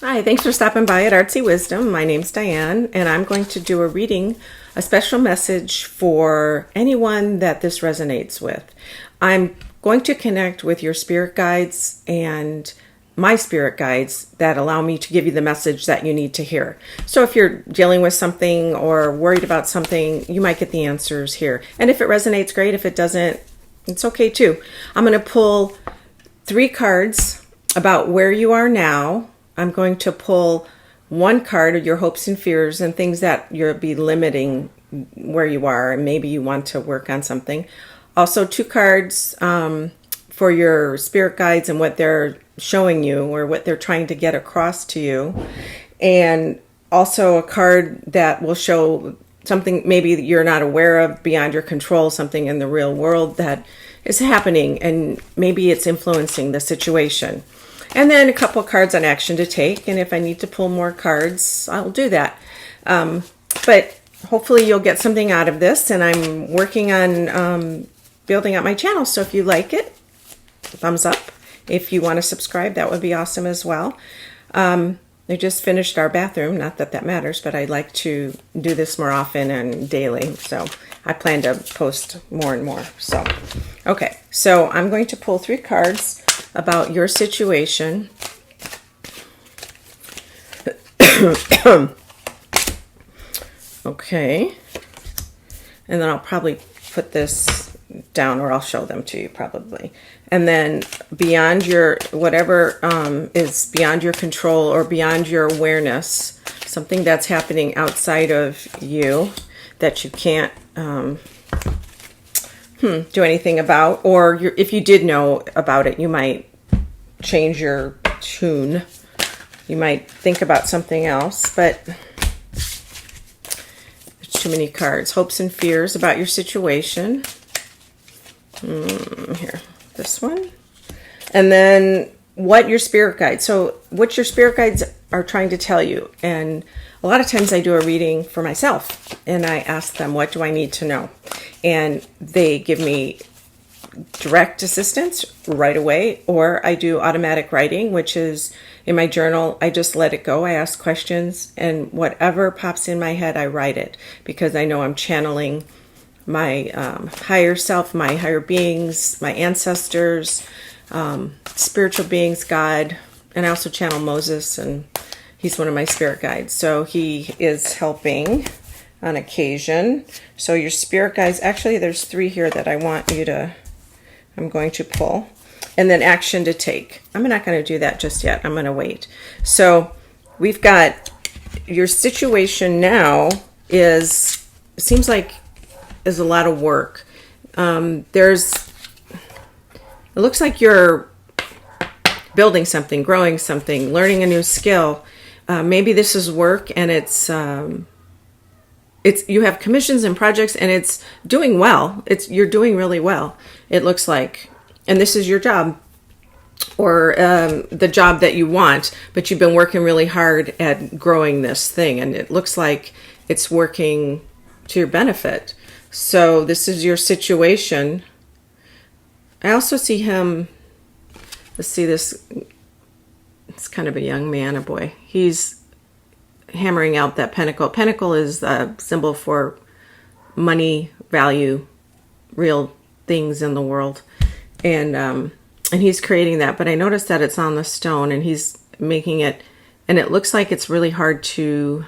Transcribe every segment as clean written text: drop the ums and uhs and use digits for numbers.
Hi, thanks for stopping by at Artsy Wisdom. My name's Diane, and I'm going to do a reading, a special message for anyone that this resonates with. I'm going to connect with your spirit guides and my spirit guides that allow me to give you the message that you need to hear. So if you're dealing with something or worried about something, you might get the answers here. And if it resonates, great. If it doesn't, it's okay too. I'm going to pull 3 cards about where you are now. I'm going to pull 1 card of your hopes and fears and things that you'll be limiting where you are, and maybe you want to work on something. Also 2 cards for your spirit guides and what they're showing you or what they're trying to get across to you. And also a card that will show something maybe that you're not aware of, beyond your control, something in the real world that is happening, and maybe it's influencing the situation. And then a couple cards on action to take. And if I need to pull more cards, I'll do that. But hopefully you'll get something out of this. And I'm working on building out my channel. So if you like it, thumbs up. If you want to subscribe, that would be awesome as well. I just finished our bathroom. Not that that matters, but I'd like to do this more often and daily. So I plan to post more and more. So, okay. So I'm going to pull 3 cards about your situation. Okay. And then I'll probably put this down, or I'll show them to you probably. And then beyond your, whatever is beyond your control or beyond your awareness, something that's happening outside of you that you can't do anything about, or if you did know about it, you might change your tune. You might think about something else, but there's too many cards. Hopes and fears about your situation. Here, this one. And then what your spirit guides. So what your spirit guides are trying to tell you. And a lot of times I do a reading for myself and I ask them, what do I need to know? And they give me direct assistance right away, or I do automatic writing, which is in my journal. I just let it go. I ask questions, and whatever pops in my head, I write it, because I know I'm channeling my higher self, my higher beings, my ancestors, spiritual beings, God, and I also channel Moses, and he's one of my spirit guides. So he is helping on occasion. So your spirit guides, actually there's 3 here that I want you to, I'm going to pull. And then action to take. I'm not going to do that just yet. I'm going to wait. So we've got your situation now is, seems like is a lot of work. It looks like you're building something, growing something, learning a new skill. Maybe this is work, and it's you have commissions and projects, and it's doing well. You're doing really well, it looks like, and this is your job, or the job that you want, but you've been working really hard at growing this thing, and it looks like it's working to your benefit. So this is your situation. I also see him, let's see this, it's kind of a young man, a boy. He's hammering out that pentacle. Pentacle is a symbol for money, value, real things in the world. And he's creating that. But I noticed that it's on the stone, and he's making it, and it looks like it's really hard to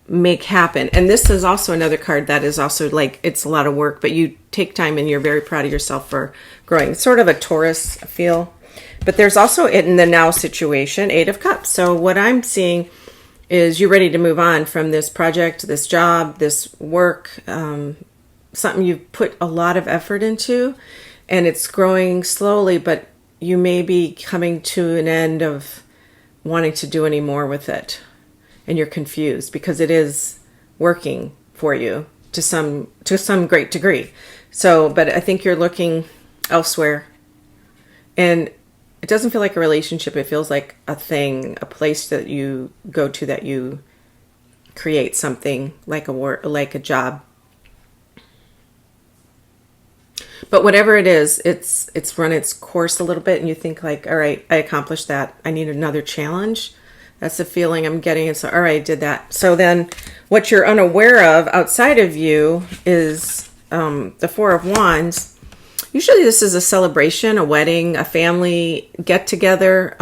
make happen. And this is also another card that is also like, it's a lot of work, but you take time and you're very proud of yourself for growing. It's sort of a Taurus feel. But there's also it in the now situation, 8 of Cups. So what I'm seeing is you're ready to move on from this project, this job, this work, something you've put a lot of effort into, and it's growing slowly, but you may be coming to an end of wanting to do any more with it. And you're confused because it is working for you to some great degree. So, but I think you're looking elsewhere, and it doesn't feel like a relationship. It feels like a thing, a place that you go to, that you create something like a work, like a job. But whatever it is, it's run its course a little bit, and you think like, all right, I accomplished that. I need another challenge. That's the feeling I'm getting. It's all right, I did that. So then what you're unaware of outside of you is the Four of Wands. Usually this is a celebration, a wedding, a family get-together.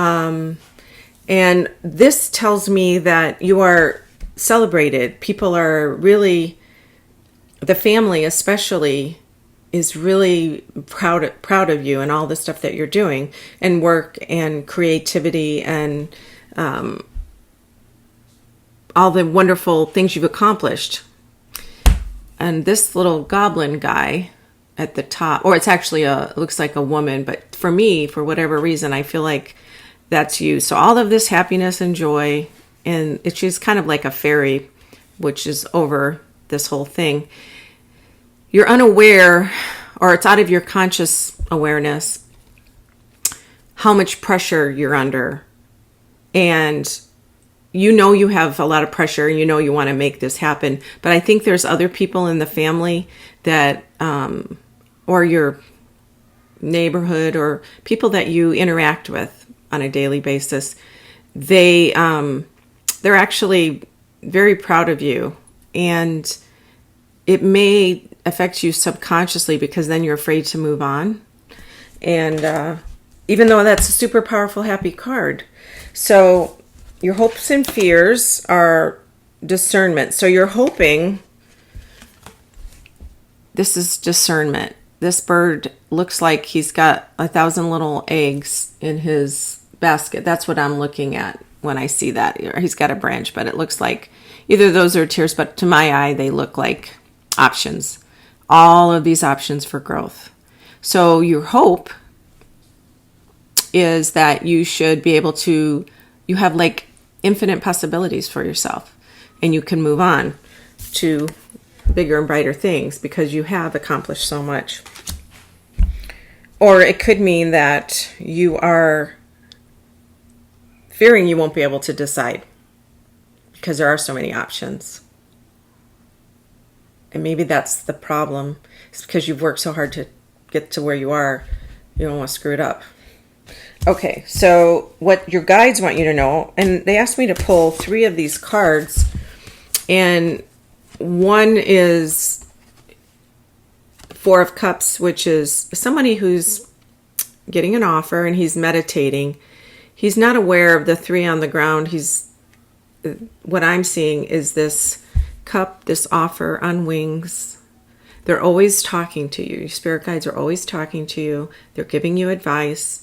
And this tells me that you are celebrated. People are really, the family especially, is really proud of you and all the stuff that you're doing, and work and creativity and all the wonderful things you've accomplished. And this little goblin guy at the top, or it's actually it looks like a woman, but for me, for whatever reason, I feel like that's you. So all of this happiness and joy, and she's kind of like a fairy, which is over this whole thing. You're unaware, or it's out of your conscious awareness, how much pressure you're under. And you have a lot of pressure, you want to make this happen. But I think there's other people in the family that, or your neighborhood, or people that you interact with on a daily basis, they're actually very proud of you. And it may affect you subconsciously, because then you're afraid to move on. And even though that's a super powerful, happy card. So your hopes and fears are discernment. So you're hoping, this is discernment. This bird looks like he's got 1,000 little eggs in his basket. That's what I'm looking at when I see that. He's got a branch, but it looks like either those are tears, but to my eye, they look like options. All of these options for growth. So your hope is that you should be able to, you have like infinite possibilities for yourself, and you can move on to bigger and brighter things because you have accomplished so much. Or it could mean that you are fearing you won't be able to decide because there are so many options. And maybe that's the problem. It's because you've worked so hard to get to where you are. You don't want to screw it up. Okay, so what your guides want you to know, and they asked me to pull 3 of these cards, and one is 4 of Cups, which is somebody who's getting an offer and he's meditating. He's not aware of the 3 on the ground. What I'm seeing is this cup, this offer on wings. They're always talking to you. Your spirit guides are always talking to you. They're giving you advice.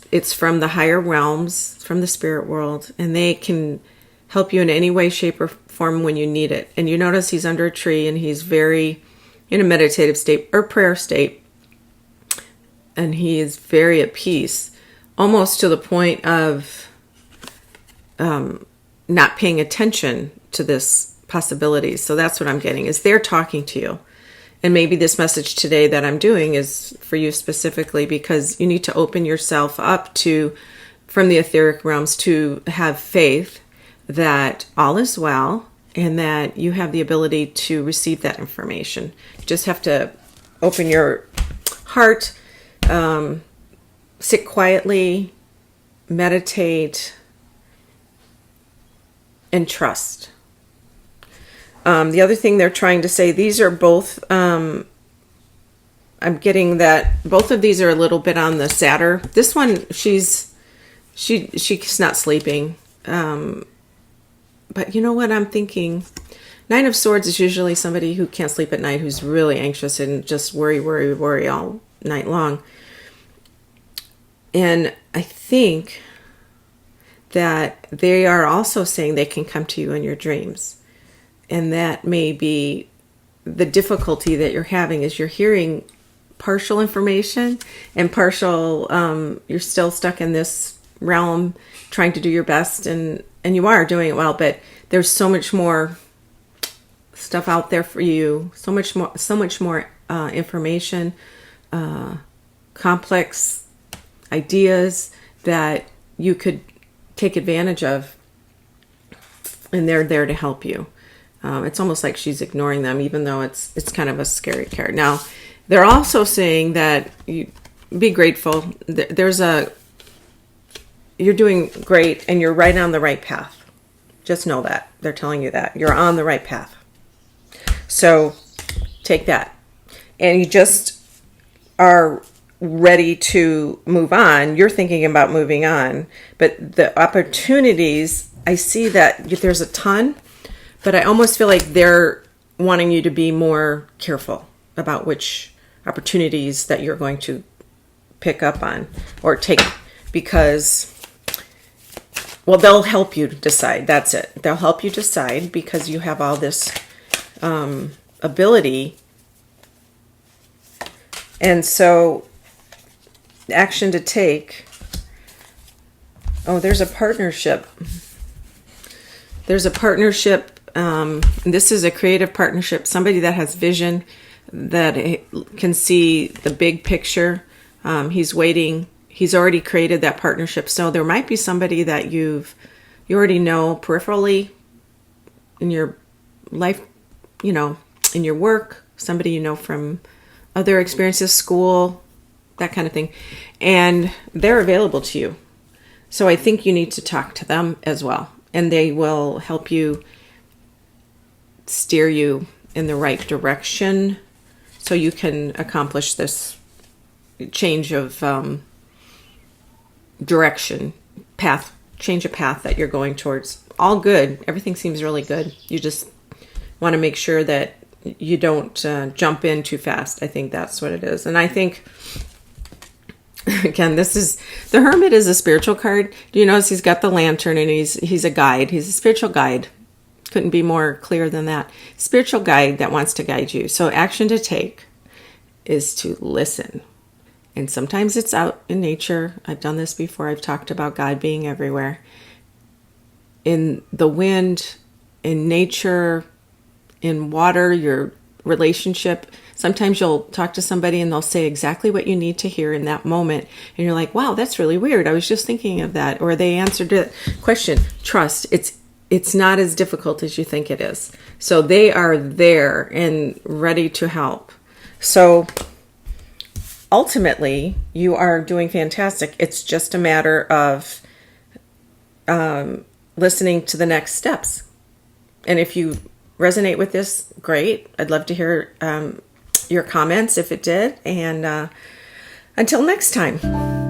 It's from the higher realms, from the spirit world, and they can help you in any way, shape, or form when you need it. And you notice he's under a tree and he's very in a meditative state or prayer state, and he is very at peace, almost to the point of not paying attention to this possibility. So that's what I'm getting, is they're talking to you. And maybe this message today that I'm doing is for you specifically, because you need to open yourself up to, from the etheric realms, to have faith that all is well and that you have the ability to receive that information. You just have to open your heart, sit quietly, meditate, and trust. The other thing they're trying to say, these are both, I'm getting that both of these are a little bit on the sadder. This one, she's not sleeping. But you know what I'm thinking? 9 of Swords is usually somebody who can't sleep at night, who's really anxious and just worry all night long. And I think that they are also saying they can come to you in your dreams. And that may be the difficulty that you're having, is you're hearing partial information and partial, you're still stuck in this realm trying to do your best, and you are doing it well, but there's so much more stuff out there for you, so much more information, complex ideas that you could take advantage of, and they're there to help you. It's almost like she's ignoring them, even though it's kind of a scary card. Now, They're also saying that you be grateful. You're doing great and you're right on the right path. Just know that. They're telling you that. You're on the right path. So take that. And you just are ready to move on. You're thinking about moving on. But the opportunities, I see that there's a ton, but I almost feel like they're wanting you to be more careful about which opportunities that you're going to pick up on or take, because, well, they'll help you decide. That's it. They'll help you decide because you have all this ability. And so, action to take. Oh, there's a partnership. There's a partnership. This is a creative partnership. Somebody that has vision, that can see the big picture. He's waiting. He's already created that partnership. So there might be somebody that you already know peripherally in your life, in your work, somebody you know from other experiences, school, that kind of thing. And they're available to you. So I think you need to talk to them as well. And they will help you steer you in the right direction so you can accomplish this change of direction, change of path that you're going towards. All good. Everything seems really good. You just want to make sure that you don't jump in too fast. I think that's what it is. And I think, again, the Hermit is a spiritual card. Do you notice he's got the lantern and he's a guide. He's a spiritual guide. Couldn't be more clear than that. Spiritual guide that wants to guide you. So action to take is to listen. And sometimes it's out in nature. I've done this before. I've talked about God being everywhere. In the wind, in nature, in water, your relationship. Sometimes you'll talk to somebody and they'll say exactly what you need to hear in that moment. And you're like, wow, that's really weird. I was just thinking of that. Or they answered a question. Trust. It's not as difficult as you think it is. So they are there and ready to help. So ultimately, you are doing fantastic. It's just a matter of listening to the next steps. And if you resonate with this, great. I'd love to hear your comments if it did. And until next time.